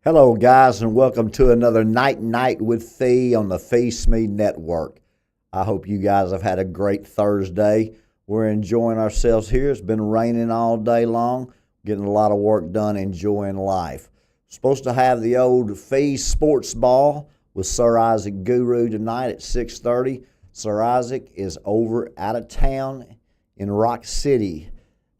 Hello, guys, and welcome to another Night with Phee on the Phee Smee Network. I hope you guys have had a great Thursday. We're enjoying ourselves here. It's been raining all day long, getting a lot of work done, enjoying life. Supposed to have the old Phee Sports Ball with Sir Isaac Guru tonight at 6:30. Sir Isaac is over out of town in Rock City.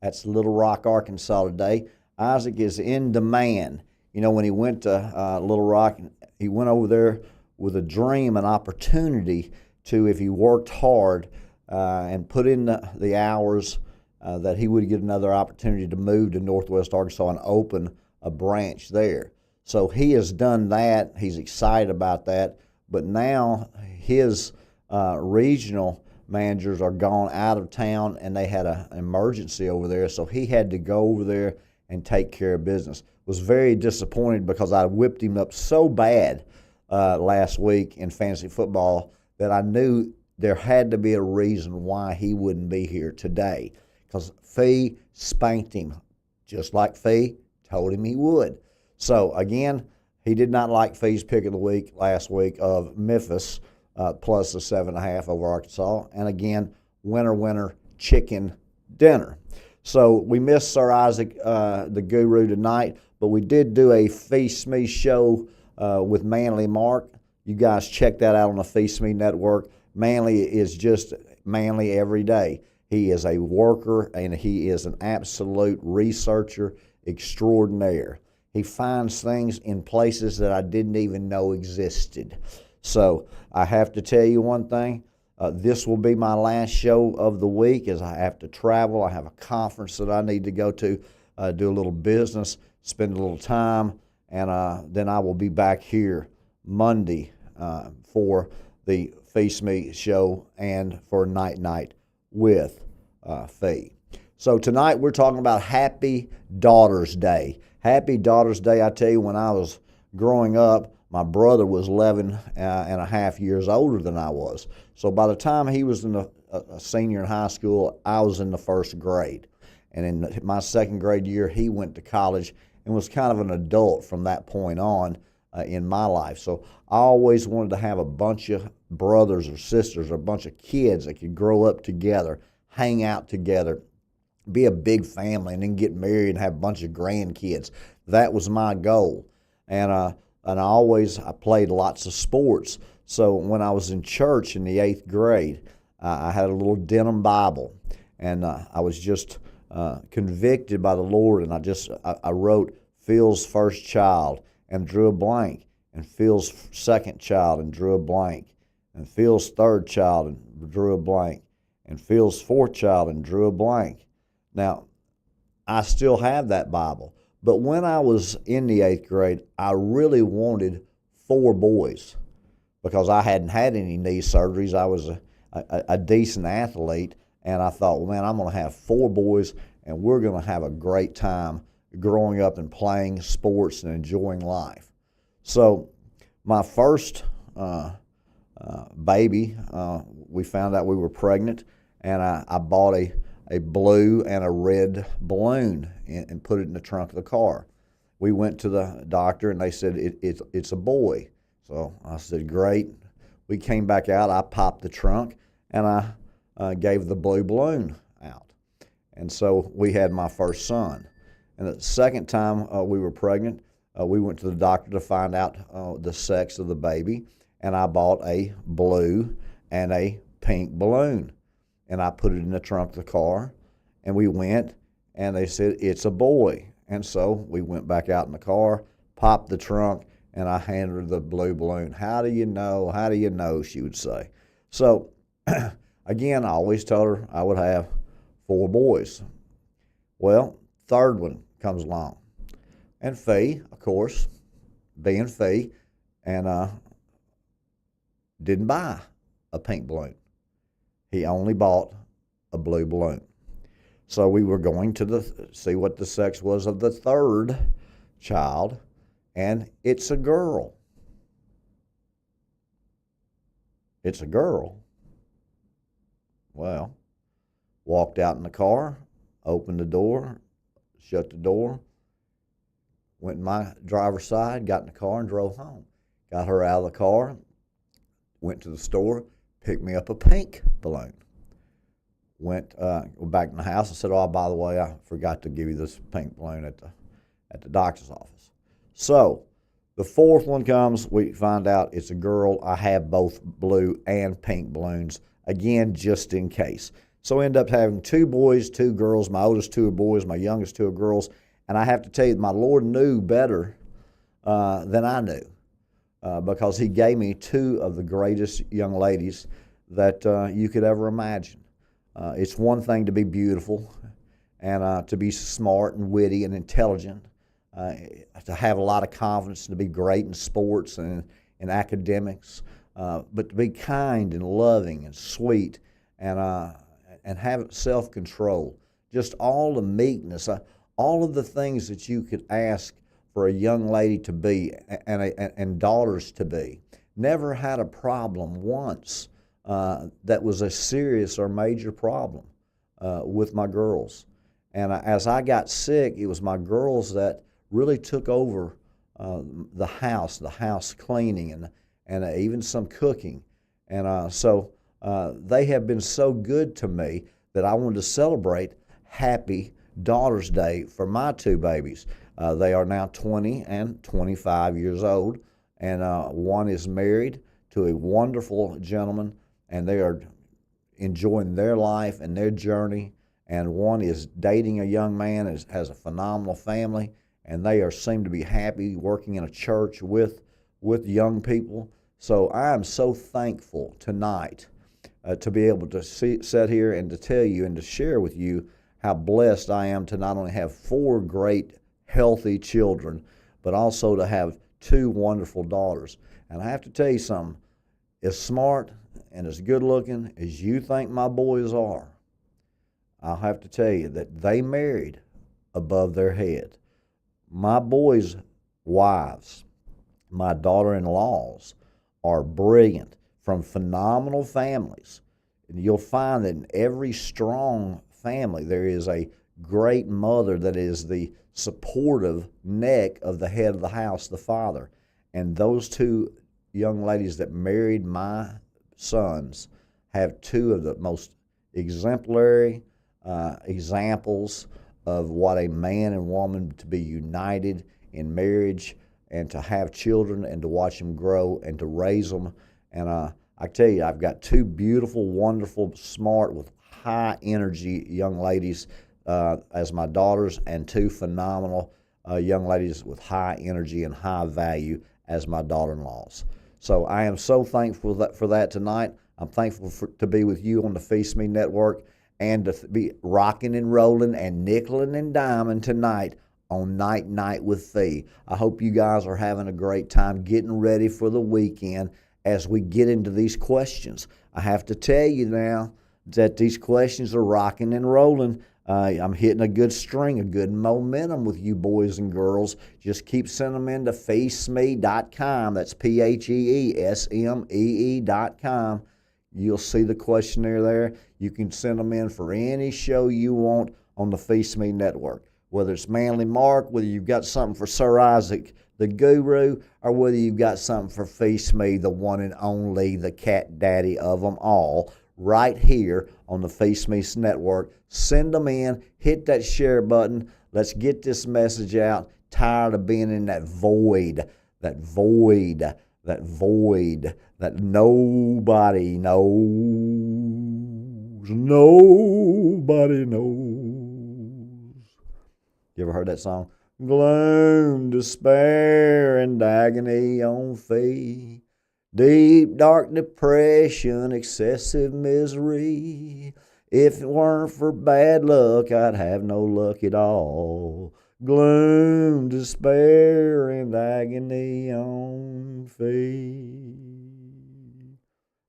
That's Little Rock, Arkansas today. Isaac is in demand. You know, when he went to Little Rock, he went over there with a dream, an opportunity to, if he worked hard and put in the hours, that he would get another opportunity to move to Northwest Arkansas and open a branch there. So he has done that. He's excited about that. But now his regional managers are gone out of town, and they had an emergency over there, so he had to go over there and take care of business. Was very disappointed because I whipped him up so bad last week in fantasy football that I knew there had to be a reason why he wouldn't be here today, because Phee spanked him just like Phee told him he would. So again, he did not like Fee's pick of the week last week of Memphis plus the 7.5 over Arkansas, and again, winner chicken dinner. So we missed Sir Isaac the Guru tonight, but we did do a Phee Smee show with Manly Mark. You guys check that out on the Phee Smee Network. Manly is just Manly every day. He is a worker, and he is an absolute researcher extraordinaire. He finds things in places that I didn't even know existed. So I have to tell you one thing. This will be my last show of the week as I have to travel. I have a conference that I need to go to, do a little business, spend a little time, and then I will be back here Monday for the Phee Smee show and for Night with Phee. So tonight we're talking about Happy Daughter's Day. Happy Daughter's Day. I tell you, when I was growing up, my brother was 11 and a half years older than I was. So by the time he was in a senior in high school, I was in the first grade. And in my second grade year, he went to college and was kind of an adult from that point on in my life. So I always wanted to have a bunch of brothers or sisters or a bunch of kids that could grow up together, hang out together, be a big family, and then get married and have a bunch of grandkids. That was my goal. And I played lots of sports. So when I was in church in the 8th grade, I had a little denim Bible, and I was just convicted by the Lord, and I wrote Phil's first child and drew a blank, and Phil's second child and drew a blank, and Phil's third child and drew a blank, and Phil's fourth child and drew a blank. Now, I still have that Bible. But when I was in the 8th grade, I really wanted 4 boys because I hadn't had any knee surgeries. I was a decent athlete, and I thought, well, man, I'm going to have 4 boys, and we're going to have a great time growing up and playing sports and enjoying life. So my first baby, we found out we were pregnant, and I bought a blue and a red balloon and put it in the trunk of the car. We went to the doctor, and they said it's a boy. So I said, great. We came back out. I popped the trunk, and I gave the blue balloon out. And so we had my first son. And the second time we were pregnant, we went to the doctor to find out the sex of the baby, and I bought a blue and a pink balloon. And I put it in the trunk of the car, and we went, and they said, it's a boy. And so we went back out in the car, popped the trunk, and I handed her the blue balloon. How do you know? How do you know? She would say. So, again, I always told her I would have 4 boys. Well, third one comes along. And Phee, of course, being Phee, and didn't buy a pink balloon. He only bought a blue balloon. So we were going to see what the sex was of the third child, and it's a girl. It's a girl. Well, walked out in the car, opened the door, shut the door, went in my driver's side, got in the car, and drove home. Got her out of the car, went to the store, picked me up a pink balloon. Went back in the house and said, "Oh, by the way, I forgot to give you this pink balloon at the doctor's office." So the fourth one comes, we find out it's a girl. I have both blue and pink balloons, again, just in case. So I end up having 2 boys, 2 girls. My oldest 2 are boys, my youngest 2 are girls. And I have to tell you, my Lord knew better than I knew because he gave me 2 of the greatest young ladies that you could ever imagine. It's one thing to be beautiful and to be smart and witty and intelligent, to have a lot of confidence, to be great in sports and in academics, but to be kind and loving and sweet and have self-control, just all the meekness, all of the things that you could ask for a young lady to be and daughters to be. Never had a problem once that was a serious or major problem with my girls. And as I got sick, it was my girls that really took over the house cleaning and even some cooking. And so they have been so good to me that I wanted to celebrate Happy Daughter's Day for my 2 babies. They are now 20 and 25 years old, and one is married to a wonderful gentleman, and they are enjoying their life and their journey, and one is dating a young man, has a phenomenal family, and they seem to be happy working in a church with young people. So I am so thankful tonight to be able to sit here and to tell you and to share with you how blessed I am to not only have 4 great, healthy children, but also to have 2 wonderful daughters. And I have to tell you something, as smart and as good looking as you think my boys are, I'll have to tell you that they married above their head. My boys' wives, my daughter-in-laws, are brilliant, from phenomenal families. And you'll find that in every strong family there is a great mother that is the supportive neck of the head of the house, the father. And those 2 young ladies that married my sons have 2 of the most exemplary examples of what a man and woman to be united in marriage and to have children and to watch them grow and to raise them. And I tell you, I've got 2 beautiful, wonderful, smart, with high energy young ladies as my daughters, and 2 phenomenal young ladies with high energy and high value as my daughter-in-laws. So I am so thankful for that tonight. I'm thankful to be with you on the Phee Smee Network and to be rocking and rolling and nickeling and diming tonight on Night Night with Phee. I hope you guys are having a great time getting ready for the weekend as we get into these questions. I have to tell you now that these questions are rocking and rolling. I'm hitting a good string, a good momentum with you boys and girls. Just keep sending them in to PheeSmee.com. That's PheeSmee.com. You'll see the questionnaire there. You can send them in for any show you want on the Phee Smee Network. Whether it's Manly Mark, whether you've got something for Sir Isaac, the Guru, or whether you've got something for Phee Smee, the one and only, the cat daddy of them all, right here on the Phee Smee Network. Send them in, hit that share button. Let's get this message out. Tired of being in that void that nobody knows. Nobody knows. You ever heard that song? Gloom, despair, and agony on Phee. Deep, dark depression, excessive misery. If it weren't for bad luck, I'd have no luck at all. Gloom, despair, and agony on Phee.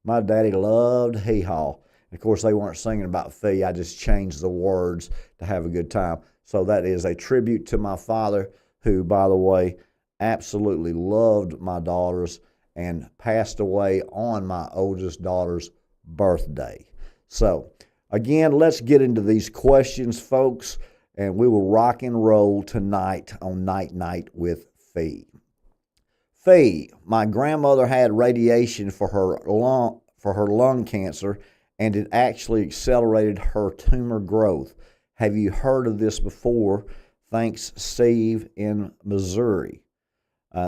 My daddy loved hee-haw. Of course, they weren't singing about Phee. I just changed the words to have a good time. So that is a tribute to my father, who, by the way, absolutely loved my daughters and passed away on my oldest daughter's birthday. So, again, let's get into these questions, folks. and we will rock and roll tonight on Night Night with Phee. Phee, my grandmother had radiation for her lung cancer, and it actually accelerated her tumor growth. Have you heard of this before? Thanks, Steve in Missouri.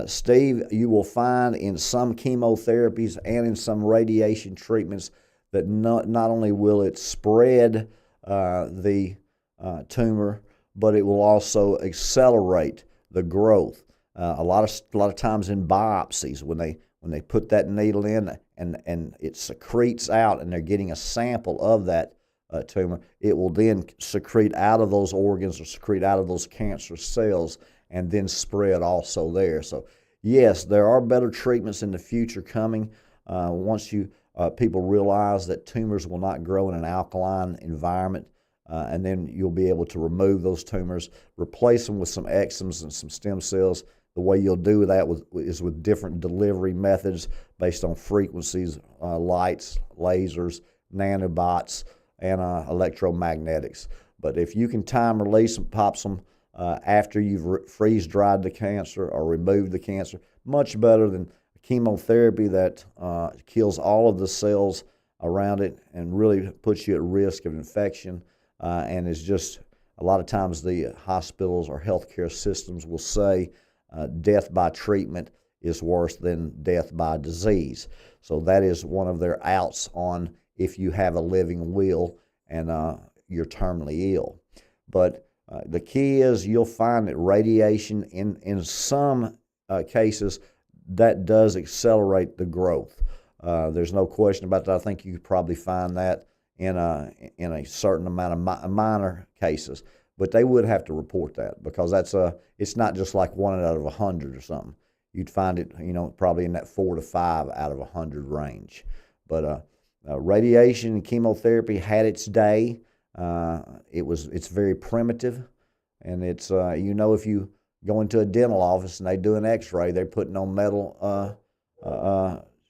Steve, you will find in some chemotherapies and in some radiation treatments that not only will it spread the tumor, but it will also accelerate the growth. A lot of times in biopsies, when they put that needle in and it secretes out, and they're getting a sample of that tumor, it will then secrete out of those organs or secrete out of those cancerous cells and then spread also there. So yes, there are better treatments in the future coming once people realize that tumors will not grow in an alkaline environment, and then you'll be able to remove those tumors, replace them with some exomes and some stem cells. The way you'll do that is with different delivery methods based on frequencies, lights, lasers, nanobots, and electromagnetics. But if you can time release and pop them after you've freeze-dried the cancer or removed the cancer, much better than chemotherapy that kills all of the cells around it and really puts you at risk of infection, and is just, a lot of times the hospitals or healthcare systems will say death by treatment is worse than death by disease. So that is one of their outs on if you have a living will and you're terminally ill. But the key is you'll find that radiation in some cases that does accelerate the growth. There's no question about that. I think you could probably find that in a certain amount of minor cases, but they would have to report that, because it's not just like 1 out of 100 or something. You'd find it, probably in that 4 to 5 out of 100 range. But radiation and chemotherapy had its day. It's very primitive, and it's if you go into a dental office and they do an X-ray, they're putting on metal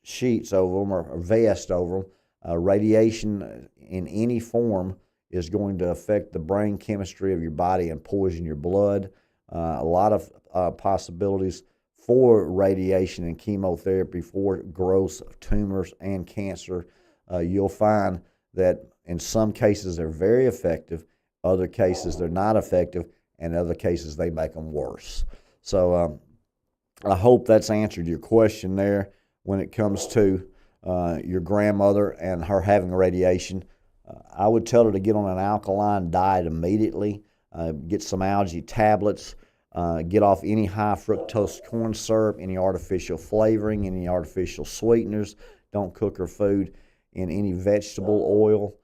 sheets over them or vest over them. Radiation in any form is going to affect the brain chemistry of your body and poison your blood. A lot of possibilities for radiation and chemotherapy for growth of tumors and cancer. You'll find that in some cases they're very effective, other cases they're not effective, and other cases they make them worse. So I hope that's answered your question there when it comes to your grandmother and her having radiation. I would tell her to get on an alkaline diet immediately, get some algae tablets, get off any high fructose corn syrup, any artificial flavoring, any artificial sweeteners. Don't cook her food in any vegetable oil.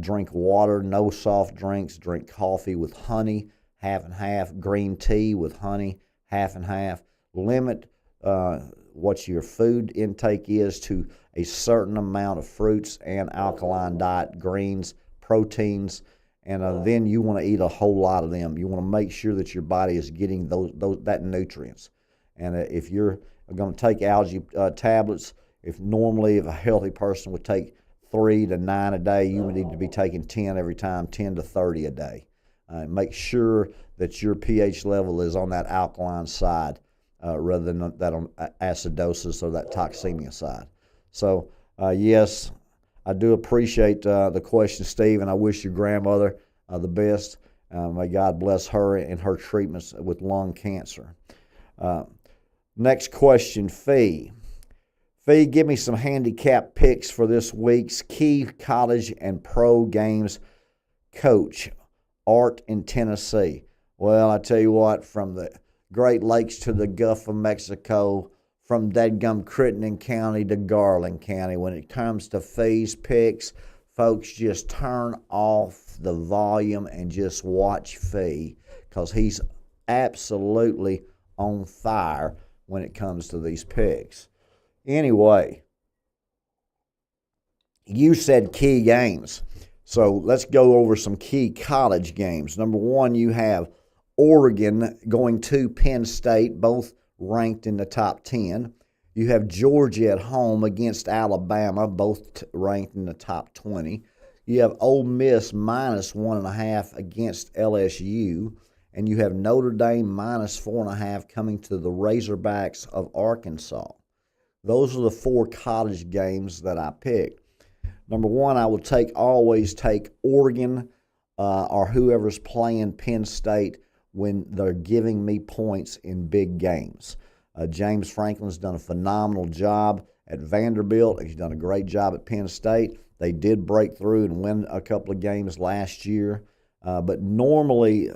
Drink water, no soft drinks. Drink coffee with honey, half and half. Green tea with honey, half and half. Limit what your food intake is to a certain amount of fruits and alkaline diet, greens, proteins, and then you want to eat a whole lot of them. You want to make sure that your body is getting that nutrients. And if you're going to take algae tablets, if a healthy person would take 3 to 9 a day, you would need to be taking 10 every time, 10 to 30 a day. Make sure that your pH level is on that alkaline side rather than that on acidosis or that toxemia side. So, yes, I do appreciate the question, Steve, and I wish your grandmother the best. May God bless her in her treatments with lung cancer. Next question, Phee. Phee, give me some handicap picks for this week's Key College and Pro Games. Coach, Art in Tennessee. Well, I tell you what, from the Great Lakes to the Gulf of Mexico, from dadgum Crittenden County to Garland County, when it comes to Fee's picks, folks, just turn off the volume and just watch Phee, because he's absolutely on fire when it comes to these picks. Anyway, you said key games. So let's go over some key college games. Number one, you have Oregon going to Penn State, both ranked in the top 10. You have Georgia at home against Alabama, both ranked in the top 20. You have Ole Miss minus 1.5 against LSU, and you have Notre Dame minus 4.5 coming to the Razorbacks of Arkansas. Those are the 4 college games that I picked. Number one, I will always take Oregon or whoever's playing Penn State when they're giving me points in big games. James Franklin's done a phenomenal job at Vanderbilt. He's done a great job at Penn State. They did break through and win a couple of games last year. But normally,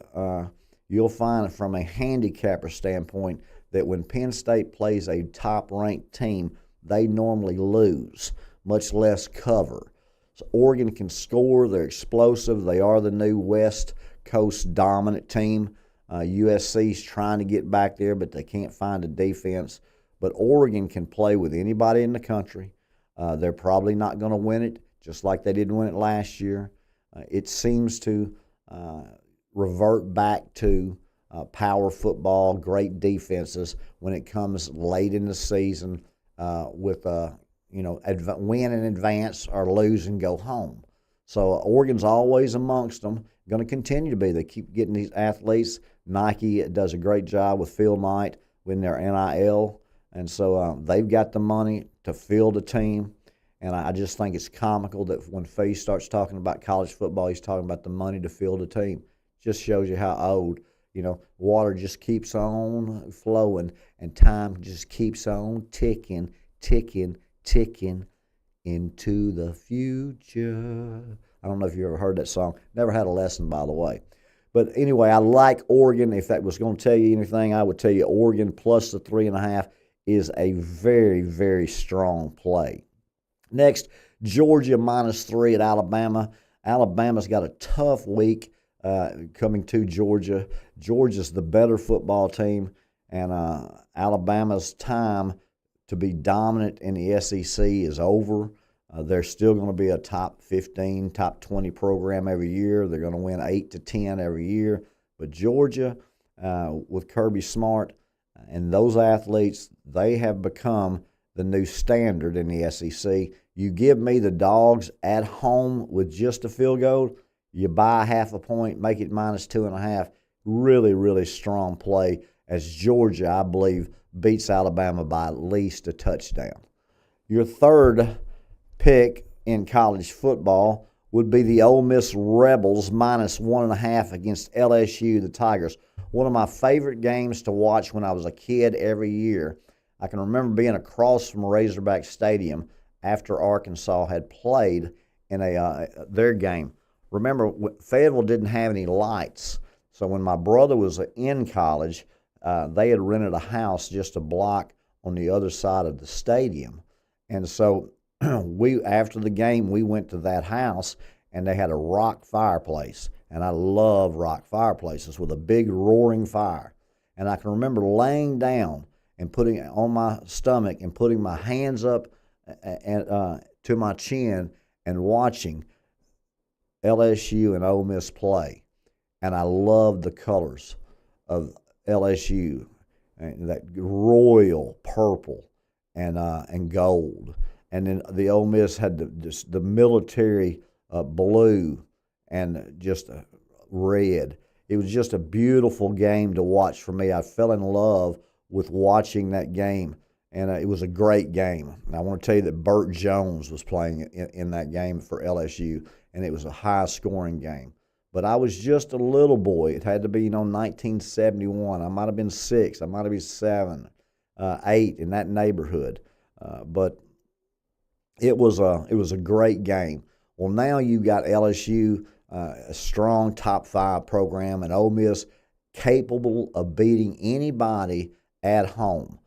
you'll find from a handicapper standpoint that when Penn State plays a top-ranked team, they normally lose, much less cover. So Oregon can score. They're explosive. They are the new West Coast dominant team. USC's trying to get back there, but they can't find a defense. But Oregon can play with anybody in the country. They're probably not going to win it, just like they didn't win it last year. It seems to revert back to power football, great defenses when it comes late in the season with win in advance or lose and go home. So Oregon's always amongst them, going to continue to be. They keep getting these athletes. Nike does a great job with Phil Knight with their NIL, and so they've got the money to field a team. And I just think it's comical that when Phee starts talking about college football, he's talking about the money to field a team. Just shows you how old, water just keeps on flowing and time just keeps on ticking into the future. I don't know if you ever heard that song. Never had a lesson, by the way. But anyway, I like Oregon. If that was going to tell you anything, I would tell you Oregon plus the 3.5 is a very, very strong play. Next, Georgia minus 3 at Alabama. Alabama's got a tough week coming to Georgia. Georgia's the better football team, and Alabama's time to be dominant in the SEC is over. They're still going to be a top 15, top 20 program every year. They're going to win 8 to 10 every year. But Georgia, with Kirby Smart and those athletes, they have become the new standard in the SEC. You give me the Dogs at home with just a field goal, you buy half a point, make it minus 2.5. Really, really strong play as Georgia, I believe, beats Alabama by at least a touchdown. Your third pick in college football would be the Ole Miss Rebels minus 1.5 against LSU, the Tigers. One of my favorite games to watch when I was a kid every year. I can remember being across from Razorback Stadium after Arkansas had played in their game. Remember, Fayetteville didn't have any lights, so when my brother was in college, they had rented a house just a block on the other side of the stadium. And so after the game, we went to that house, and they had a rock fireplace. And I love rock fireplaces with a big roaring fire. And I can remember laying down and putting it on my stomach and putting my hands up to my chin and watching LSU and Ole Miss play. And I loved the colors of LSU, and that royal purple and gold. And then the Ole Miss had the military blue and just red. It was just a beautiful game to watch for me. I fell in love with watching that game, and it was a great game. And I want to tell you that Burt Jones was playing in that game for LSU, and it was a high-scoring game. But I was just a little boy. It had to be, 1971. I might have been 6. I might have been 7, 8, in that neighborhood. But it was a great game. Well, now you got LSU, a strong top 5 program, and Ole Miss capable of beating anybody at home.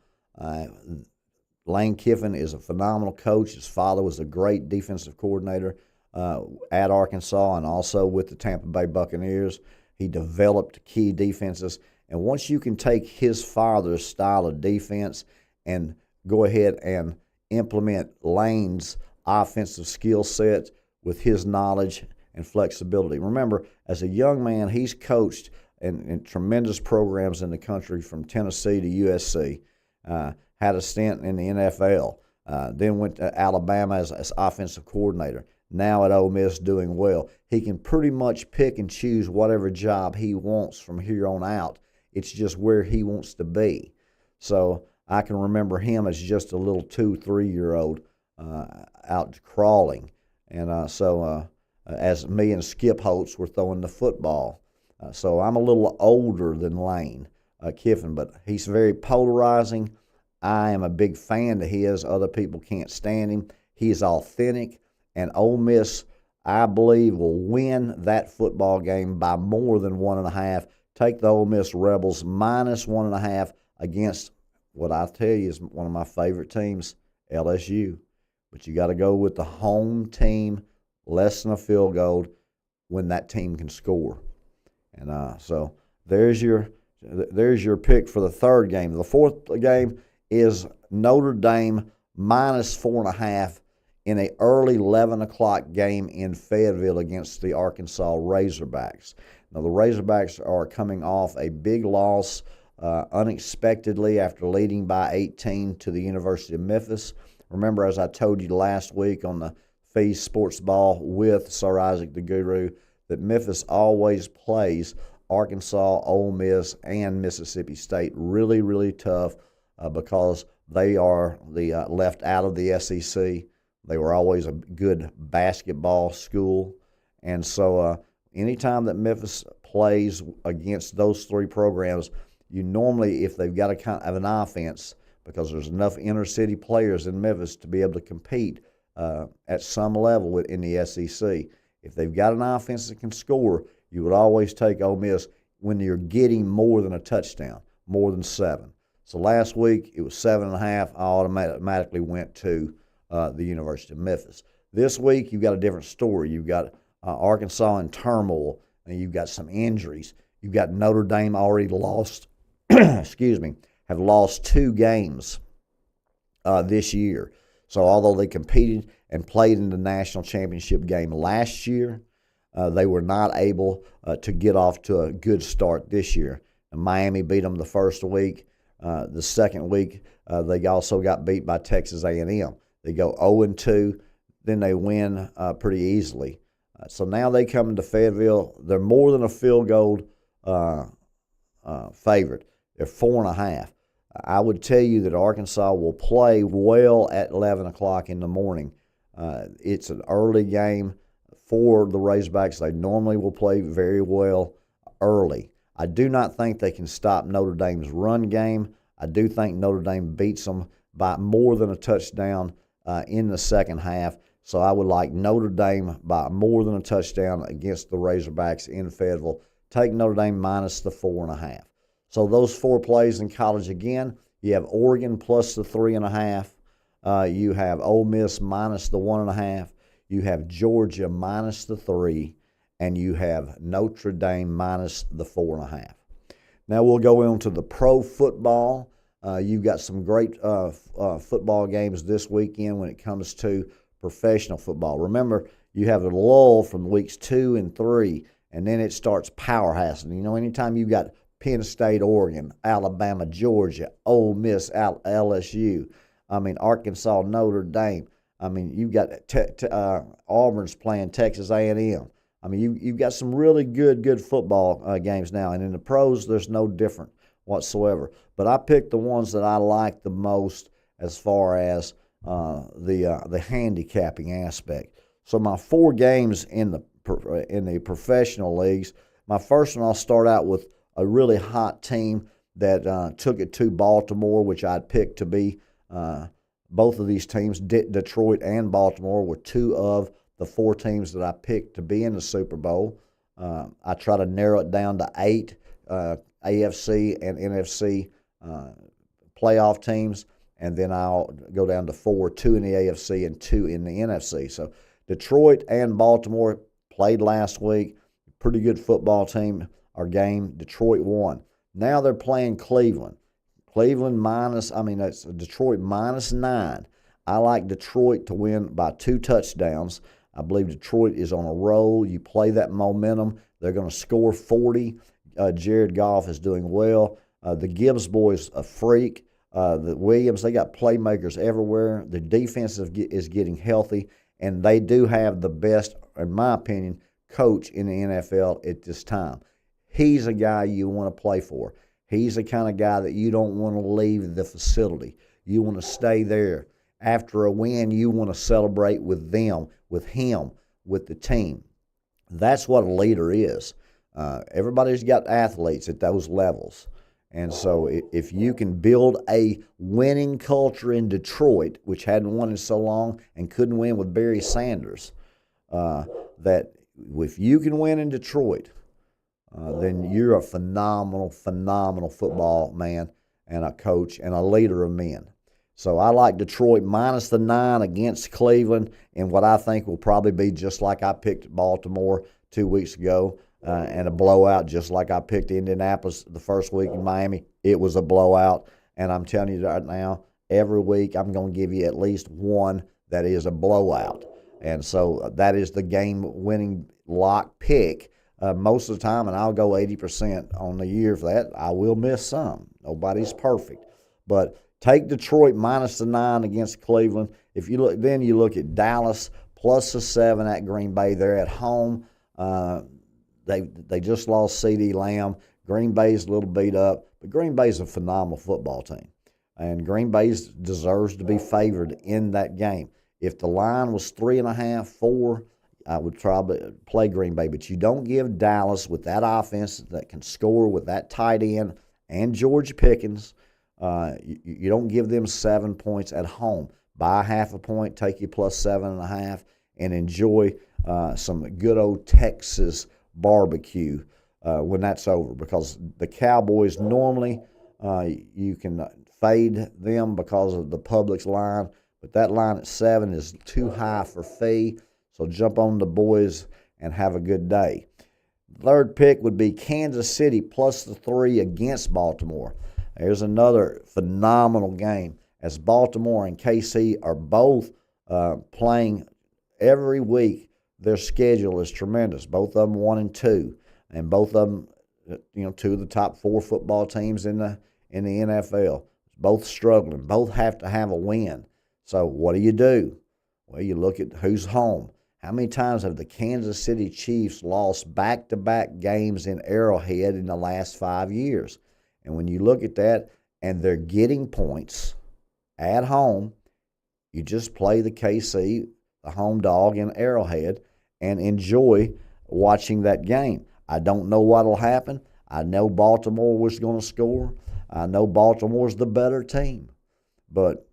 Lane Kiffin is a phenomenal coach. His father was a great defensive coordinator at Arkansas and also with the Tampa Bay Buccaneers. He developed key defenses. And once you can take his father's style of defense and go ahead and implement Lane's offensive skill set with his knowledge and flexibility. Remember, as a young man, he's coached in tremendous programs in the country from Tennessee to USC, had a stint in the NFL, then went to Alabama as offensive coordinator. now at Ole Miss doing well. He can pretty much pick and choose whatever job he wants from here on out. It's just where he wants to be. So I can remember him as just a little 2-3-year-old out crawling. And as me and Skip Holtz were throwing the football. So I'm a little older than Lane Kiffin, but he's very polarizing. I am a big fan of his. Other people can't stand him. He is authentic, and Ole Miss, I believe, will win that football game by more than 1.5. Take the Ole Miss Rebels minus 1.5 against what I tell you is one of my favorite teams, LSU. But you got to go with the home team, less than a field goal, when that team can score. And so there's your pick for the third game. The fourth game is Notre Dame minus 4.5 in an early 11 o'clock game in Fayetteville against the Arkansas Razorbacks. Now, the Razorbacks are coming off a big loss unexpectedly after leading by 18 to the University of Memphis. Remember, as I told you last week on the Phee Sports Ball with Sir Isaac the Guru, that Memphis always plays Arkansas, Ole Miss, and Mississippi State really, really tough because they are left out of the SEC. They were always a good basketball school. And so anytime that Memphis plays against those three programs, you normally, if they've got a kind of an offense, because there's enough inner-city players in Memphis to be able to compete at some level in the SEC. If they've got an offense that can score, you would always take Ole Miss when you're getting more than a touchdown, more than 7. So last week it was 7.5. I automatically went to the University of Memphis. This week you've got a different story. You've got Arkansas in turmoil, and you've got some injuries. You've got Notre Dame already lost, have lost 2 games this year. So although they competed and played in the national championship game last year, they were not able to get off to a good start this year. And Miami beat them the first week. The second week, they also got beat by Texas A&M. They go 0-2, then they win pretty easily. So now they come into Fayetteville. They're more than a field goal favorite. They're 4.5. I would tell you that Arkansas will play well at 11 o'clock in the morning. It's an early game for the Razorbacks. They normally will play very well early. I do not think they can stop Notre Dame's run game. I do think Notre Dame beats them by more than a touchdown in the second half. So I would like Notre Dame by more than a touchdown against the Razorbacks in Fayetteville. Take Notre Dame minus the 4.5. So those 4 plays in college again. You have Oregon plus the 3.5. You have Ole Miss minus the 1.5. You have Georgia minus the 3. And you have Notre Dame minus the 4.5. Now we'll go on to the pro football. You've got some great football games this weekend when it comes to professional football. Remember, you have a lull from weeks 2 and 3, and then it starts powerhousing. You know, anytime you've got Penn State, Oregon, Alabama, Georgia, Ole Miss, LSU, Arkansas, Notre Dame. You've got Auburn's playing Texas A&M. You've got some really good football games now, and in the pros, there's no different whatsoever. But I picked the ones that I like the most as far as the handicapping aspect. So my 4 games in the professional leagues. My first one, I'll start out with a really hot team that took it to Baltimore, which I'd picked to be both of these teams, Detroit and Baltimore, were 2 of the 4 teams that I picked to be in the Super Bowl. I try to narrow it down to 8 AFC and NFC playoff teams, and then I'll go down to 4, 2 in the AFC and 2 in the NFC. So Detroit and Baltimore played last week. Pretty good football team or game. Detroit won. Now they're playing Cleveland. That's Detroit minus 9. I like Detroit to win by 2 touchdowns. I believe Detroit is on a roll. You play that momentum. They're going to score 40. Jared Goff is doing well. The Gibbs boys, a freak. The Williams, they got playmakers everywhere. The defense is getting healthy. and they do have the best, in my opinion, coach in the NFL at this time. He's a guy you want to play for. He's the kind of guy that you don't want to leave the facility. You want to stay there. After a win, you want to celebrate with them, with him, with the team. That's what a leader is. Everybody's got athletes at those levels. And so if you can build a winning culture in Detroit, which hadn't won in so long and couldn't win with Barry Sanders, that if you can win in Detroit, then you're a phenomenal, phenomenal football man and a coach and a leader of men. So I like Detroit minus the 9 against Cleveland in what I think will probably be just like I picked Baltimore 2 weeks ago, and a blowout just like I picked Indianapolis the first week in Miami. It was a blowout, and I'm telling you right now, every week I'm going to give you at least one that is a blowout. And so that is the game-winning lock pick most of the time, and I'll go 80% on the year for that. I will miss some. Nobody's perfect. But take Detroit minus the 9 against Cleveland. If you look, then you look at Dallas plus the 7 at Green Bay. They're at home. They just lost CeeDee Lamb. Green Bay's a little beat up, but Green Bay's a phenomenal football team, and Green Bay deserves to be favored in that game. If the line was 3.5, 4, I would probably play Green Bay, but you don't give Dallas with that offense that can score with that tight end and George Pickens. You don't give them 7 points at home. Buy half a point, take you plus 7.5, and enjoy some good old Texas barbecue when that's over. Because the Cowboys normally you can fade them because of the public's line, but that line at 7 is too high for Phee. So jump on the boys and have a good day. Third pick would be Kansas City plus the 3 against Baltimore. There's another phenomenal game as Baltimore and KC are both playing every week. Their schedule is tremendous. Both of them 1-2, and both of them, two of the top 4 football teams in the NFL. Both struggling. Both have to have a win. So what do? Well, you look at who's home. How many times have the Kansas City Chiefs lost back-to-back games in Arrowhead in the last 5 years? And when you look at that, and they're getting points at home, you just play the KC, the home dog in Arrowhead, and enjoy watching that game. I don't know what will happen. I know Baltimore was going to score. I know Baltimore's the better team. But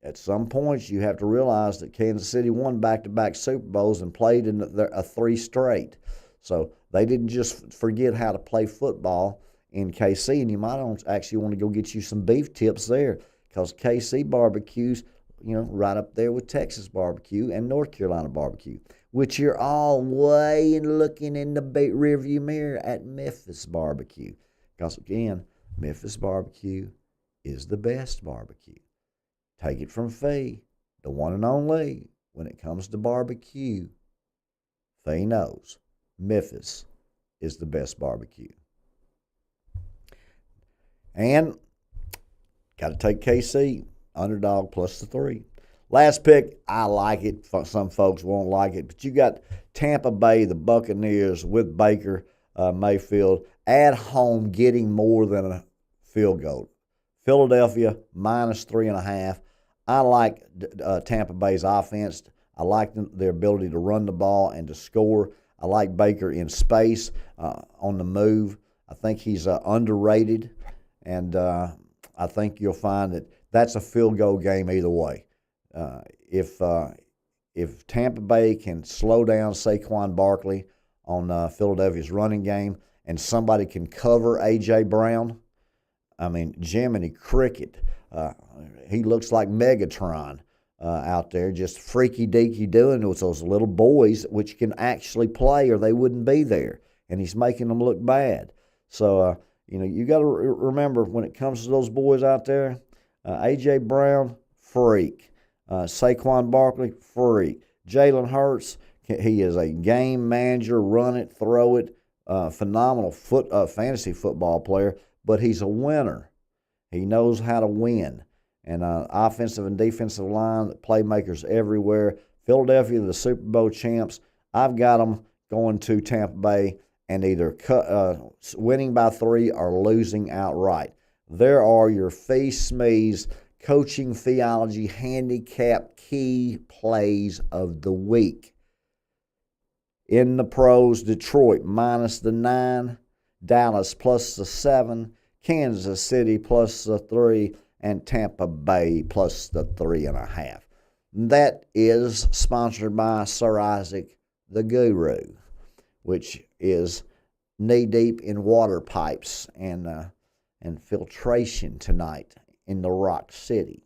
at some points, you have to realize that Kansas City won back-to-back Super Bowls and played in a 3 straight. So they didn't just forget how to play football in KC, and you might actually want to go get you some beef tips there, because KC barbecues, right up there with Texas barbecue and North Carolina barbecue, which you're all way and looking in the rearview mirror at Memphis barbecue. Because, again, Memphis barbecue is the best barbecue. Take it from Phee, the one and only. When it comes to barbecue, Phee knows Memphis is the best barbecue. And got to take KC, underdog plus the 3. Last pick, I like it. Some folks won't like it, but you got Tampa Bay, the Buccaneers with Baker Mayfield at home getting more than a field goal. Philadelphia minus 3.5. I like Tampa Bay's offense. I like their ability to run the ball and to score. I like Baker in space, on the move. I think he's underrated, and I think you'll find that that's a field goal game either way. If Tampa Bay can slow down Saquon Barkley on Philadelphia's running game, and somebody can cover A.J. Brown, I mean, Jiminy Cricket, he looks like Megatron out there, just freaky-deaky doing with those little boys, which can actually play or they wouldn't be there, and he's making them look bad. So, you got to remember when it comes to those boys out there, A.J. Brown, freak. Saquon Barkley, freak. Jalen Hurts, he is a game manager, run it, throw it, phenomenal fantasy football player, but he's a winner. He knows how to win. And offensive and defensive line, playmakers everywhere. Philadelphia, the Super Bowl champs, I've got them going to Tampa Bay and either winning by 3 or losing outright. There are your Phee Smee's coaching theology handicap key plays of the week. In the pros, Detroit minus the 9, Dallas plus the 7, Kansas City plus the 3, and Tampa Bay plus the 3.5. That is sponsored by Sir Isaac the Guru, which is knee-deep in water pipes and filtration tonight in the Rock City.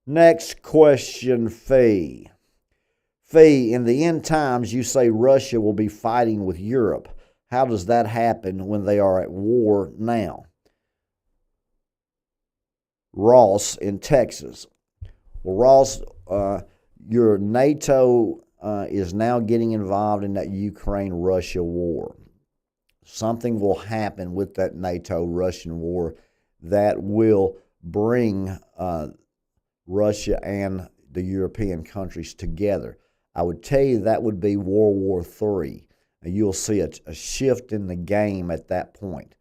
Next question, Phee. Phee, in the end times, you say Russia will be fighting with Europe. How does that happen when they are at war now? Ross in Texas. Well, Ross, your NATO is now getting involved in that Ukraine-Russia war. Something will happen with that NATO-Russian war that will bring Russia and the European countries together. I would tell you that would be World War III. You'll see a shift in the game at that point.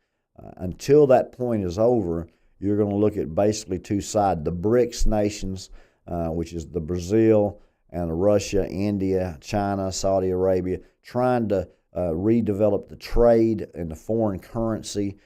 Until that point is over, you're going to look at basically two sides. The BRICS nations, which is the Brazil and Russia, India, China, Saudi Arabia, trying to redevelop the trade and the foreign currency,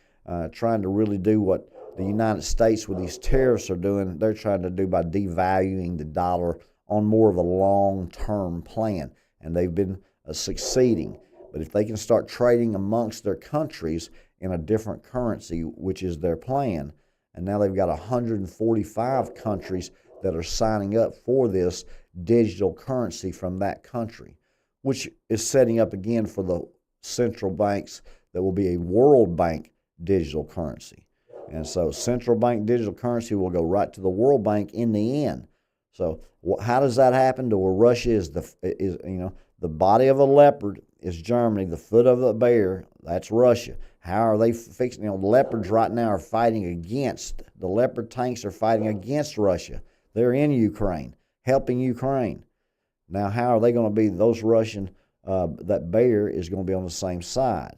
trying to really do what the United States with these tariffs are doing. They're trying to do by devaluing the dollar on more of a long-term plan, and they've been succeeding. But if they can start trading amongst their countries in a different currency, which is their plan, and now they've got 145 countries that are signing up for this digital currency from that country, which is setting up again for the central banks that will be a World Bank digital currency. And so central bank digital currency will go right to the World Bank in the end. So how does that happen to where Russia is the body of a leopard is Germany, the foot of a bear, that's Russia. How are they fixing? The leopards right now are fighting against, the leopard tanks are fighting against Russia. They're in Ukraine, helping Ukraine. Now, how are they going to be, those Russian, that bear is going to be on the same side?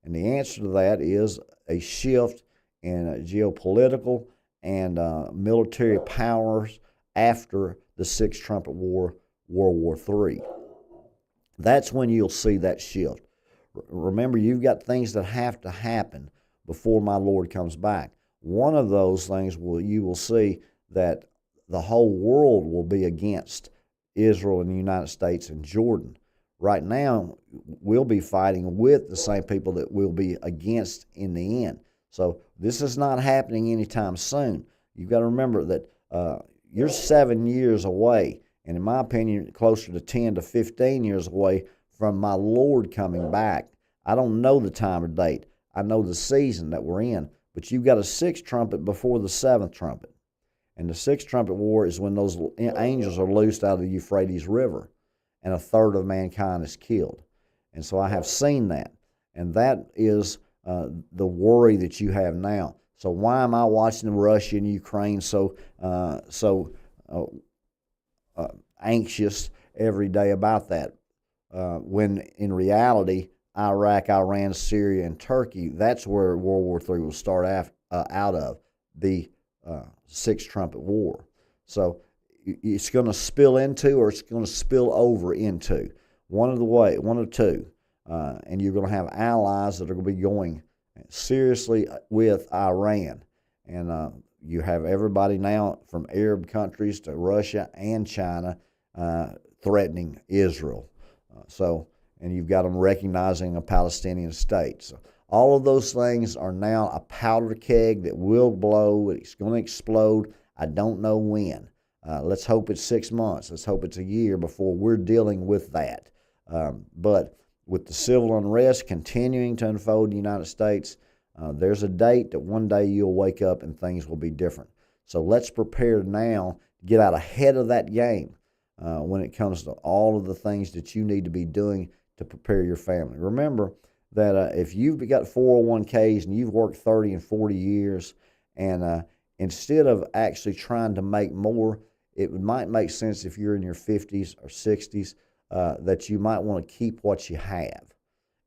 And the answer to that is a shift in geopolitical and military powers after the Sixth Trumpet War, World War III. That's when you'll see that shift. Remember, you've got things that have to happen before my Lord comes back. One of those things you will see that the whole world will be against Israel and the United States and Jordan. Right now, we'll be fighting with the same people that we'll be against in the end. So this is not happening anytime soon. You've got to remember that you're 7 years away, and in my opinion, closer to 10 to 15 years away from my Lord coming back. I don't know the time or date. I know the season that we're in, but you've got a sixth trumpet before the seventh trumpet. And the sixth trumpet war is when those angels are loosed out of the Euphrates River, and a third of mankind is killed. And so I have seen that, and that is the worry that you have now. So why am I watching Russia and Ukraine so anxious every day about that? When in reality, Iraq, Iran, Syria, and Turkey, that's where World War III will start out of, the Sixth Trumpet War. So it's going to spill into, or it's going to spill over into one of two. And you're going to have allies that are going to be going seriously with Iran. And you have everybody now from Arab countries to Russia and China threatening Israel. And you've got them recognizing a Palestinian state. So all of those things are now a powder keg that will blow. It's going to explode. I don't know when. Let's hope it's 6 months. Let's hope it's a year before we're dealing with that. But with the civil unrest continuing to unfold in the United States, there's a date that one day you'll wake up and things will be different. So let's prepare now to get out ahead of that game when it comes to all of the things that you need to be doing to prepare your family. Remember that if you've got 401ks and you've worked 30 and 40 years, and instead of actually trying to make more, it might make sense if you're in your 50s or 60s that you might want to keep what you have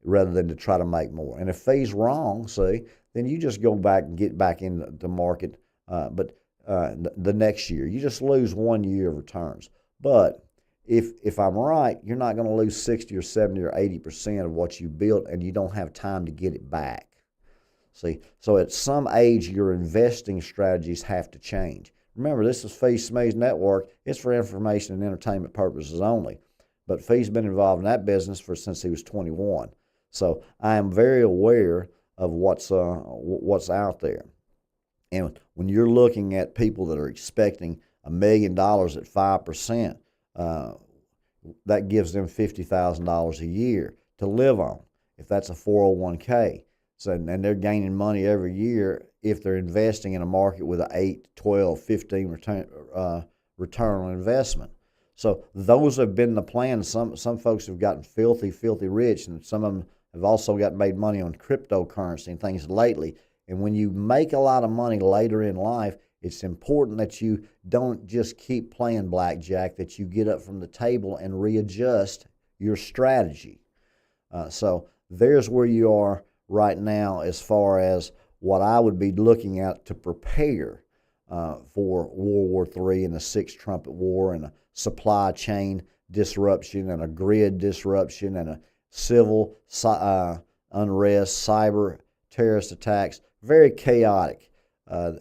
rather than to try to make more. And if Fee's wrong, see, then you just go back and get back in the market, but the next year. You just lose 1 year of returns. But if I'm right, you're not going to lose 60 or 70 or 80% of what you built, and you don't have time to get it back. See, so at some age, your investing strategies have to change. Remember, this is Phee Smee's network. It's for information and entertainment purposes only. But Fee's been involved in that business since he was 21. So I am very aware of what's out there. And when you're looking at people that are expecting $1 million at 5%, that gives them $50,000 a year to live on, if that's a 401k. So, and they're gaining money every year if they're investing in a market with an 8, 12, 15 return on investment. So those have been the plan. Some folks have gotten filthy rich, and some of them have also made money on cryptocurrency and things lately. And when you make a lot of money later in life, it's important that you don't just keep playing blackjack, that you get up from the table and readjust your strategy. So there's where you are right now as far as what I would be looking at to prepare for World War III and the Sixth Trumpet War and a supply chain disruption and a grid disruption and a civil unrest, cyber terrorist attacks. Very chaotic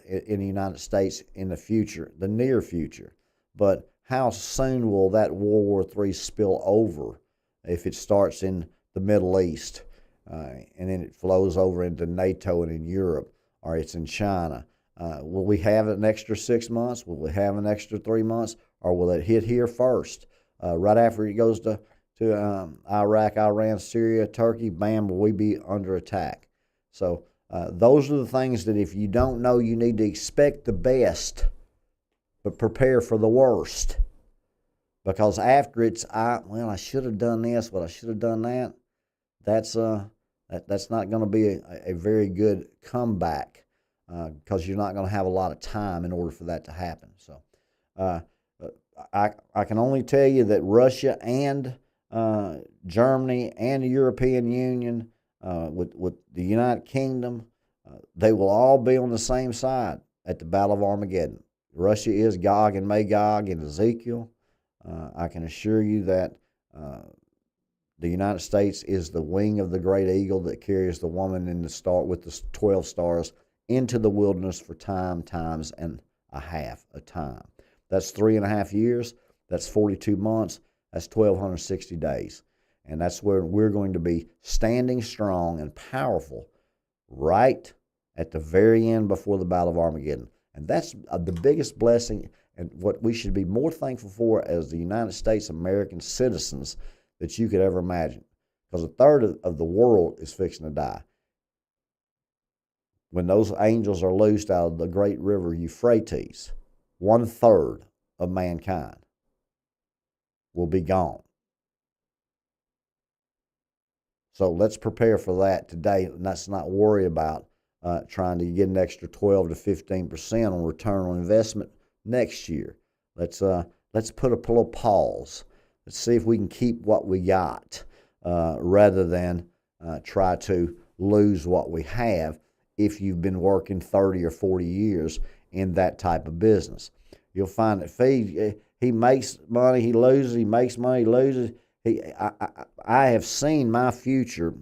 in the United States in the future, the near future. But how soon will that World War III spill over if it starts in the Middle East and then it flows over into NATO and in Europe, or it's in China? Will we have an extra 6 months? Will we have an extra 3 months? Or will it hit here first? Right after it goes to Iraq, Iran, Syria, Turkey, bam, will we be under attack? So those are the things that if you don't know, you need to expect the best, but prepare for the worst. Because after I should have done this, but I should have done that. That's not going to be a very good comeback because you're not going to have a lot of time in order for that to happen. So I can only tell you that Russia and Germany and the European Union, with the United Kingdom, they will all be on the same side at the Battle of Armageddon. Russia is Gog and Magog in Ezekiel. I can assure you that the United States is the wing of the great eagle that carries the woman in the star with the 12 stars into the wilderness for times and a half a time. That's 3.5 years. That's 42 months. That's 1,260 days. And that's where we're going to be standing strong and powerful right at the very end before the Battle of Armageddon. And that's the biggest blessing and what we should be more thankful for as the United States American citizens that you could ever imagine. Because a third of the world is fixing to die. When those angels are loosed out of the great river Euphrates, 1/3 of mankind will be gone. So let's prepare for that today, and let's not worry about trying to get an extra 12 to 15% on return on investment next year. Let's put a little pause. Let's see if we can keep what we got rather than try to lose what we have if you've been working 30 or 40 years in that type of business. You'll find that Phee, he makes money, he loses, he makes money, he loses. I have seen my future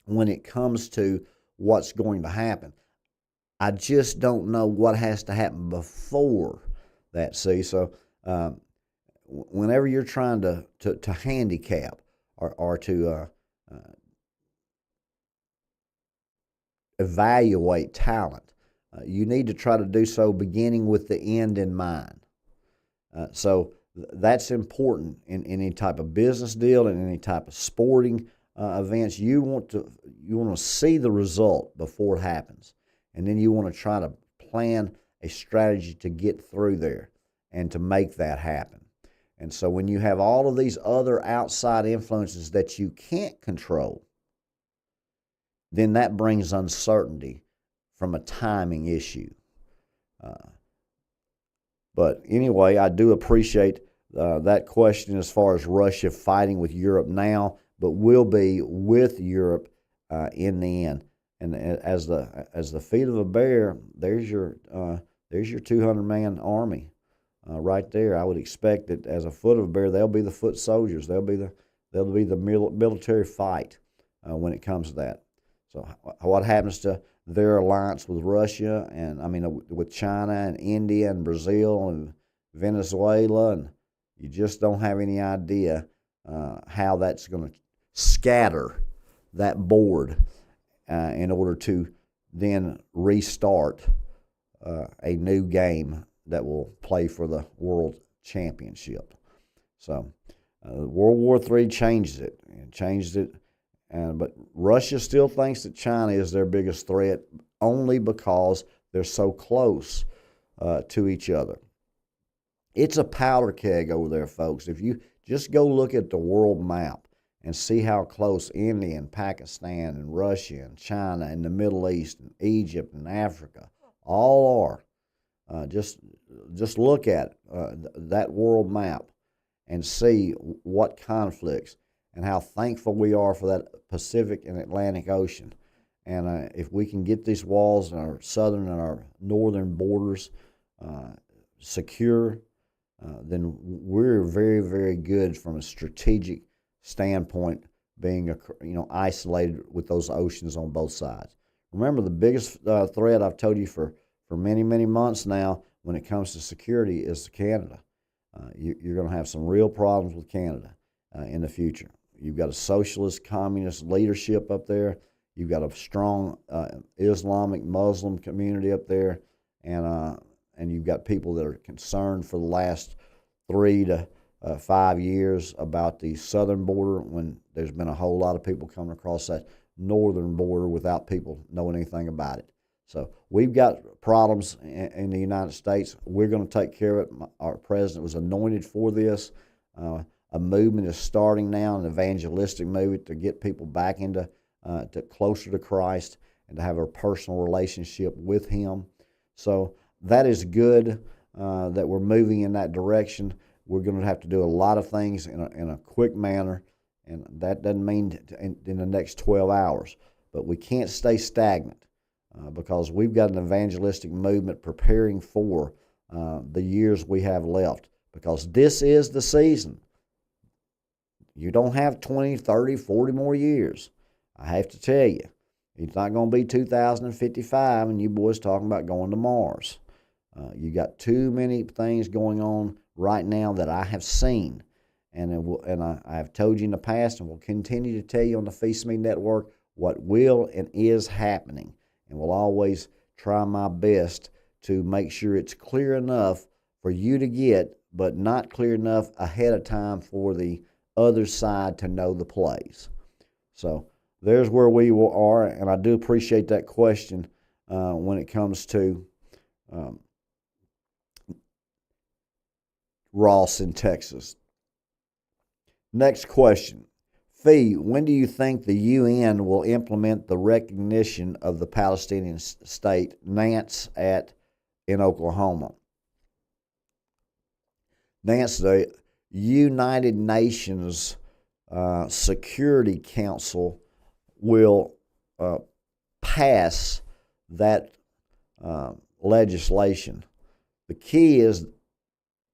when it comes to what's going to happen. I just don't know what has to happen before that. See, so whenever you're trying to handicap or to evaluate talent, you need to try to do so beginning with the end in mind. So that's important in any type of business deal and any type of sporting events. You want to see the result before it happens, and then you want to try to plan a strategy to get through there and to make that happen. And so when you have all of these other outside influences that you can't control, then that brings uncertainty from a timing issue. But anyway, I do appreciate that question as far as Russia fighting with Europe now, but will be with Europe in the end. And as the feet of a bear, there's your 200-man army right there. I would expect that as a foot of a bear, they'll be the foot soldiers. They'll be the military fight when it comes to that. So what happens to their alliance with Russia and with China and India and Brazil and Venezuela, and you just don't have any idea how that's going to scatter that board in order to then restart a new game that will play for the world championship. So World War III changed it. But Russia still thinks that China is their biggest threat only because they're so close to each other. It's a powder keg over there, folks. If you just go look at the world map and see how close India and Pakistan and Russia and China and the Middle East and Egypt and Africa all are. Just look at that world map and see what conflicts and how thankful we are for that Pacific and Atlantic Ocean. And if we can get these walls and our southern and our northern borders secure, then we're very, very good from a strategic standpoint, being isolated with those oceans on both sides. Remember, the biggest threat I've told you for many, many months now when it comes to security is Canada. You're going to have some real problems with Canada in the future. You've got a socialist, communist leadership up there. You've got a strong Islamic, Muslim community up there, and you've got people that are concerned for the last 3 to 5 years about the southern border, when there's been a whole lot of people coming across that northern border without people knowing anything about it. So we've got problems in the United States. We're going to take care of it. Our president was anointed for this. A movement is starting now, an evangelistic movement to get people back into closer to Christ and to have a personal relationship with Him. So that is good that we're moving in that direction. We're going to have to do a lot of things in a quick manner, and that doesn't mean in the next 12 hours. But we can't stay stagnant because we've got an evangelistic movement preparing for the years we have left, because this is the season. You don't have 20, 30, 40 more years. I have to tell you, it's not going to be 2055 and you boys talking about going to Mars. You got too many things going on right now that I have seen, and I have told you in the past, and will continue to tell you on the Phee Smee Network what will and is happening, and will always try my best to make sure it's clear enough for you to get, but not clear enough ahead of time for the other side to know the plays. So there's where we are, and I do appreciate that question when it comes to Ross in Texas. Next question. Phee, when do you think the UN will implement the recognition of the Palestinian state, Nance, in Oklahoma? Nance, the United Nations Security Council will pass that legislation. The key is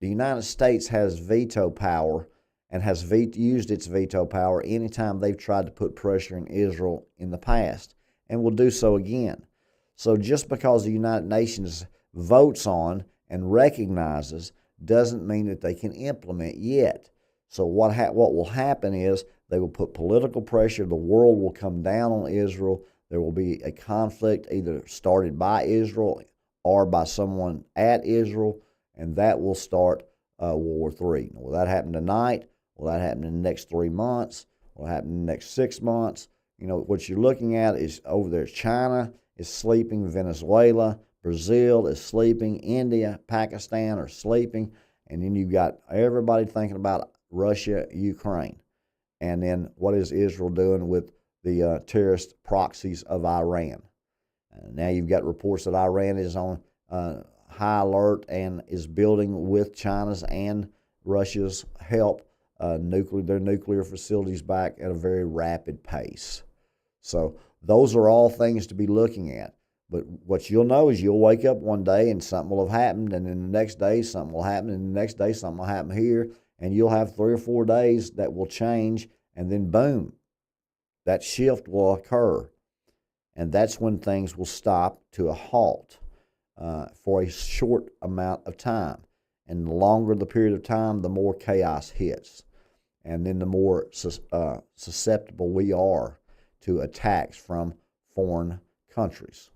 the United States has veto power and has used its veto power anytime they've tried to put pressure on Israel in the past, and will do so again. So just because the United Nations votes on and recognizes doesn't mean that they can implement yet. So what will happen is they will put political pressure. The world will come down on Israel. There will be a conflict either started by Israel or by someone at Israel, and that will start World War III. Will that happen tonight? Will that happen in the next 3 months? Will it happen in the next 6 months? What you're looking at is over there, China is sleeping, Venezuela, Brazil is sleeping, India, Pakistan are sleeping, and then you've got everybody thinking about Russia, Ukraine. And then what is Israel doing with the terrorist proxies of Iran? Now you've got reports that Iran is on high alert and is building with China's and Russia's help their nuclear facilities back at a very rapid pace. So those are all things to be looking at. But what you'll know is you'll wake up one day and something will have happened, and then the next day something will happen, and the next day something will happen here, and you'll have 3 or 4 days that will change, and then boom, that shift will occur. And that's when things will stop to a halt for a short amount of time. And the longer the period of time, the more chaos hits. And then the more susceptible we are to attacks from foreign countries.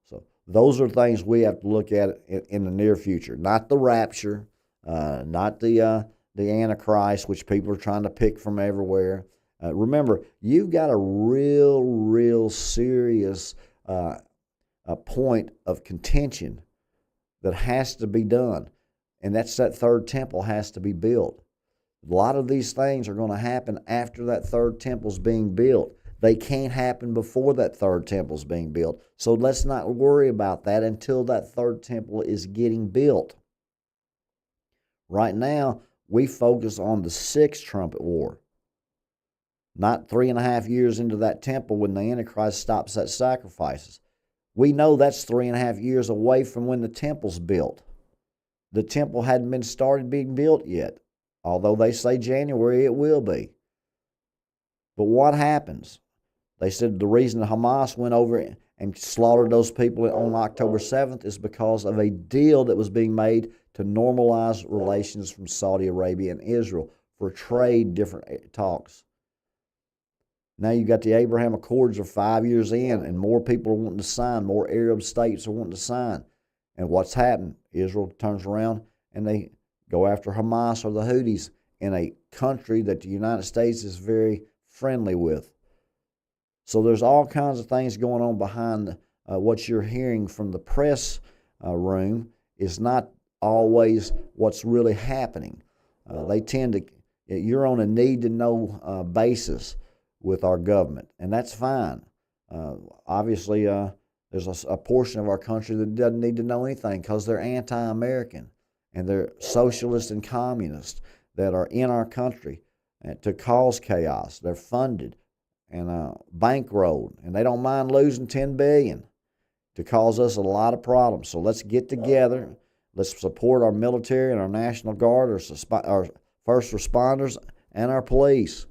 So those are things we have to look at in the near future. Not the rapture, not the Antichrist, which people are trying to pick from everywhere. Remember, you've got a real serious point of contention that has to be done, and that's that third temple has to be built. A lot of these things are going to happen after that third temple's being built. They can't happen before that third temple's being built. So let's not worry about that until that third temple is getting built. Right now, we focus on the sixth trumpet war. Not 3.5 years into that temple when the Antichrist stops that sacrifices. We know that's 3.5 years away from when the temple's built. The temple hadn't been started being built yet, although they say January it will be. But what happens? They said the reason Hamas went over and slaughtered those people on October 7th is because of a deal that was being made to normalize relations from Saudi Arabia and Israel for trade different talks. Now you've got the Abraham Accords are 5 years in, and more people are wanting to sign. More Arab states are wanting to sign. And what's happened? Israel turns around and they go after Hamas or the Houthis in a country that the United States is very friendly with. So there's all kinds of things going on behind what you're hearing from the press room is not always what's really happening. They tend to, you're on a need-to-know basis with our government, and that's fine. Obviously, there's a portion of our country that doesn't need to know anything because they're anti-American and they're socialist and communist that are in our country to cause chaos. They're funded and bankrolled, and they don't mind losing $10 billion to cause us a lot of problems. So let's get together. Let's support our military and our National Guard, our first responders, and our police.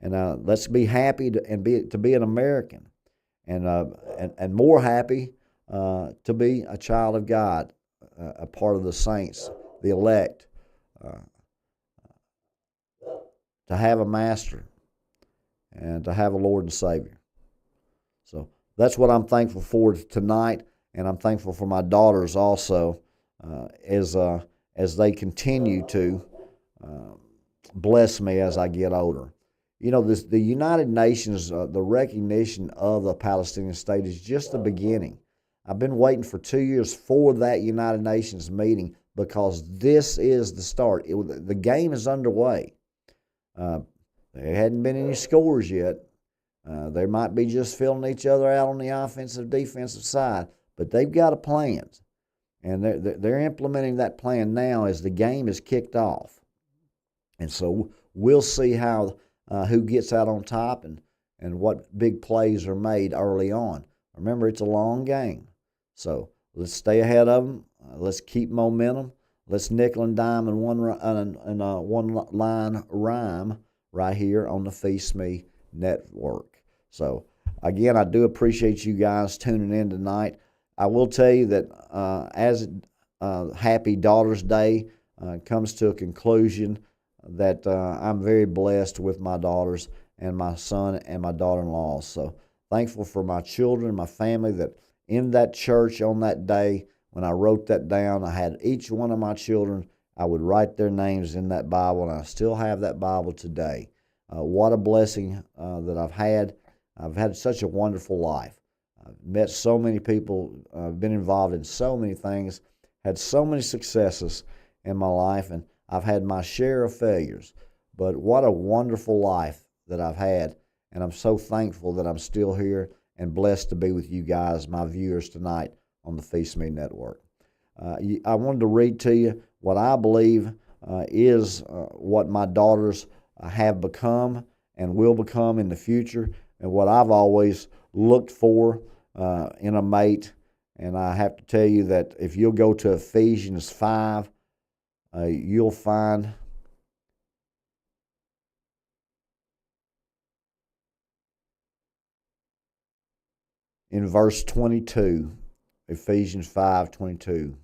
And let's be happy to be an American, and more happy to be a child of God, a part of the saints, the elect, to have a master and to have a Lord and Savior. So that's what I'm thankful for tonight, and I'm thankful for my daughters also as they continue to bless me as I get older. You know, the United Nations, the recognition of the Palestinian state is just the beginning. I've been waiting for 2 years for that United Nations meeting because this is the start. The game is underway. There hadn't been any scores yet. They might be just filling each other out on the offensive, defensive side, but they've got a plan, and they're implementing that plan now as the game is kicked off. And so we'll see how who gets out on top and what big plays are made early on. Remember, it's a long game, so let's stay ahead of them. Let's keep momentum. Let's nickel and dime in one line rhyme right here on the Phee Smee Network. So again, I do appreciate you guys tuning in tonight. I will tell you that as Happy Daughter's Day comes to a conclusion, that I'm very blessed with my daughters and my son and my daughter-in-law. So thankful for my children, my family, that in that church on that day, when I wrote that down, I had each one of my children, I would write their names in that Bible, and I still have that Bible today. What a blessing that I've had. I've had such a wonderful life. I've met so many people, been involved in so many things, had so many successes in my life, and I've had my share of failures, but what a wonderful life that I've had, and I'm so thankful that I'm still here and blessed to be with you guys, my viewers tonight on the Phee Smee Network. I wanted to read to you what I believe is what my daughters have become and will become in the future, and what I've always looked for in a mate. And I have to tell you that if you'll go to Ephesians 5, you'll find in verse 22, Ephesians 5:22.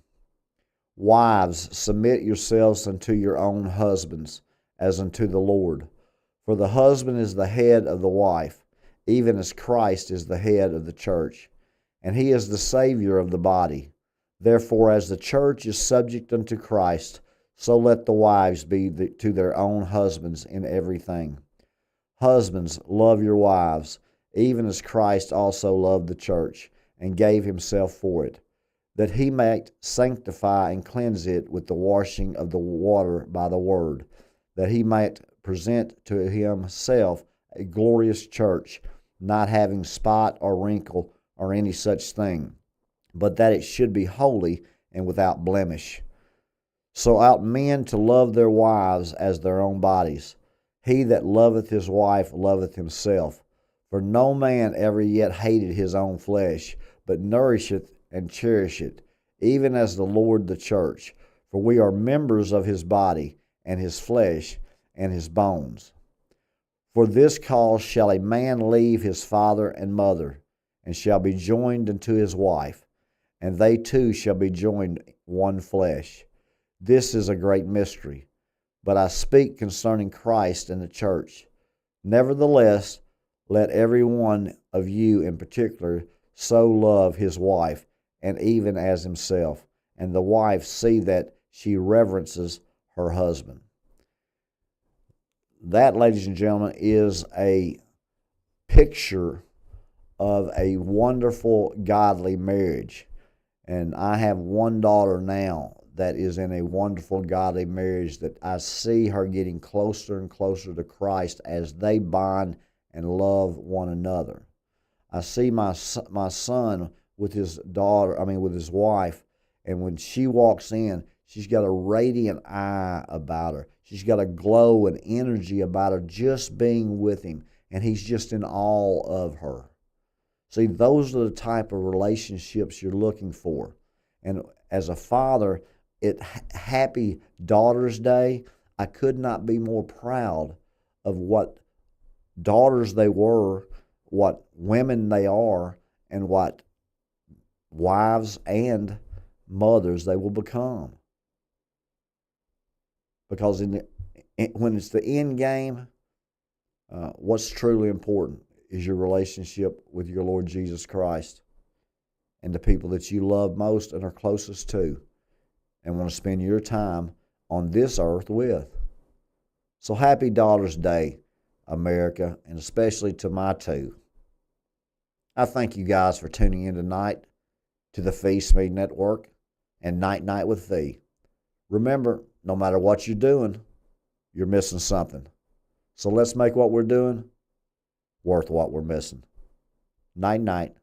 Wives, submit yourselves unto your own husbands, as unto the Lord. For the husband is the head of the wife, even as Christ is the head of the church, and he is the Savior of the body. Therefore, as the church is subject unto Christ, so let the wives be to their own husbands in everything. Husbands, love your wives, even as Christ also loved the church, and gave himself for it, that he might sanctify and cleanse it with the washing of the water by the word, that he might present to himself a glorious church, not having spot or wrinkle or any such thing, but that it should be holy and without blemish. So ought men to love their wives as their own bodies. He that loveth his wife loveth himself. For no man ever yet hated his own flesh, but nourisheth and cherisheth, even as the Lord the church. For we are members of his body, and his flesh, and his bones. For this cause shall a man leave his father and mother, and shall be joined unto his wife, and they two shall be joined one flesh. This is a great mystery, but I speak concerning Christ and the church. Nevertheless, let every one of you in particular so love his wife, and even as himself, and the wife see that she reverences her husband. That, ladies and gentlemen, is a picture of a wonderful, godly marriage. And I have one daughter now that is in a wonderful, godly marriage that I see her getting closer and closer to Christ as they bond and love one another. I see my son with his with his wife, and when she walks in, she's got a radiant eye about her. She's got a glow and energy about her just being with him, and he's just in awe of her. See, those are the type of relationships you're looking for. And as a father, Happy Daughter's Day, I could not be more proud of what daughters they were, what women they are, and what wives and mothers they will become. Because when it's the end game, what's truly important is your relationship with your Lord Jesus Christ and the people that you love most and are closest to and want to spend your time on this earth with. So happy Daughter's Day, America, and especially to my two. I thank you guys for tuning in tonight to the Phee Smee Network and Night Night with Phee. Remember, no matter what you're doing, you're missing something. So let's make what we're doing worth what we're missing. Night night.